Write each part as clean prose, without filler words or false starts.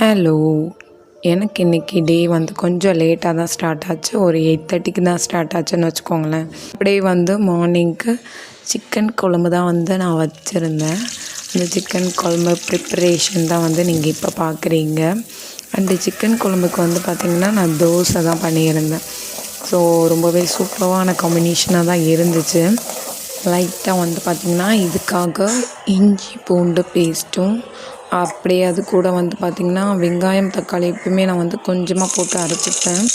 Hello. எனக்கு இன்றைக்கி டே வந்து கொஞ்சம் லேட்டாக தான் ஸ்டார்ட் ஆச்சு. ஒரு 8:30க்கு தான் ஸ்டார்ட் ஆச்சுன்னு வச்சுக்கோங்களேன். அப்படியே வந்து மார்னிங்க்கு சிக்கன் குழம்பு தான் வந்து நான் வச்சுருந்தேன். அந்த சிக்கன் குழம்பு ப்ரிப்பரேஷன் தான் வந்து நீங்கள் இப்போ பார்க்குறீங்க. அண்டு சிக்கன் குழம்புக்கு வந்து பார்த்திங்கன்னா நான் தோசை தான் பண்ணியிருந்தேன். ஸோ ரொம்பவே சூப்பரான காம்பினேஷனாக தான் இருந்துச்சு. லைட்டாக வந்து பார்த்திங்கன்னா இதுக்காக இஞ்சி பூண்டு பேஸ்ட்டும் அப்படியே அது கூட வந்து பார்த்திங்கன்னா வெங்காயம் தக்காளி எப்பவுமே நான் வந்து கொஞ்சமாக போட்டு அரைச்சிப்பேன்.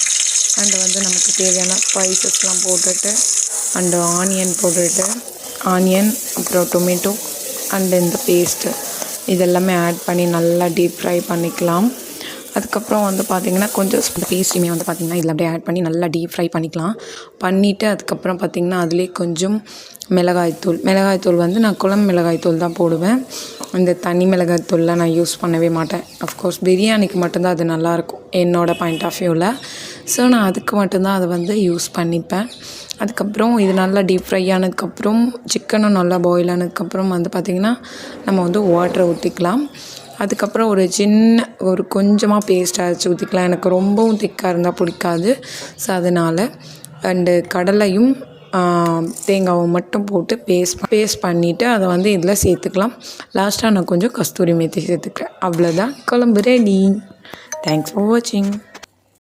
அண்டு வந்து நமக்கு தேவையான ஸ்பைசஸ்லாம் போட்டுட்டு அண்டு ஆனியன் போட்டுட்டு அப்புறம் டொமேட்டோ அண்டு இந்த பேஸ்ட்டு இதெல்லாமே ஆட் பண்ணி நல்லா டீப் ஃப்ரை பண்ணிக்கலாம். அதுக்கப்புறம் வந்து பார்த்திங்கன்னா கொஞ்சம் பேஸ்ட்டையுமே வந்து பார்த்திங்கன்னா இதில் அப்படியே ஆட் பண்ணி நல்லா டீப் ஃப்ரை பண்ணிக்கலாம். பண்ணிவிட்டு அதுக்கப்புறம் பார்த்திங்கன்னா அதிலே கொஞ்சம் மிளகாய்த்தூள் வந்து நான் குழம்பு மிளகாய்த்தூள் தான் போடுவேன். இந்த தனி மிளகாய்த்தூள்லாம் நான் யூஸ் பண்ணவே மாட்டேன். அஃப்கோர்ஸ் பிரியாணிக்கு மட்டும்தான் அது நல்லாயிருக்கும் என்னோடய பாயிண்ட் ஆஃப் வியூவில். ஸோ நான் அதுக்கு மட்டும்தான் அதை வந்து யூஸ் பண்ணிப்பேன். அதுக்கப்புறம் இது நல்லா டீப் ஃப்ரை ஆனதுக்கப்புறம் சிக்கனும் நல்லா பாயில் ஆனதுக்கப்புறம் வந்து பார்த்திங்கன்னா நம்ம வந்து வாட்டரை ஊற்றிக்கலாம். அதுக்கப்புறம் ஒரு கொஞ்சமாக பேஸ்ட் அரைச்சி ஊற்றிக்கலாம். எனக்கு ரொம்பவும் திக்காக இருந்தால் பிடிக்காது. ஸோ அதனால் அண்டு கடலையும் தேங்காவும் மட்டும் போட்டு பேஸ்ட் பண்ணிவிட்டு அதை வந்து இதில் சேர்த்துக்கலாம். லாஸ்ட்டாக நான் கொஞ்சம் கஸ்தூரி மேத்தி சேர்த்துக்கிறேன். அவ்வளோதான், குழம்பு ரெடி. தேங்க்ஸ் ஃபார் வாட்சிங்.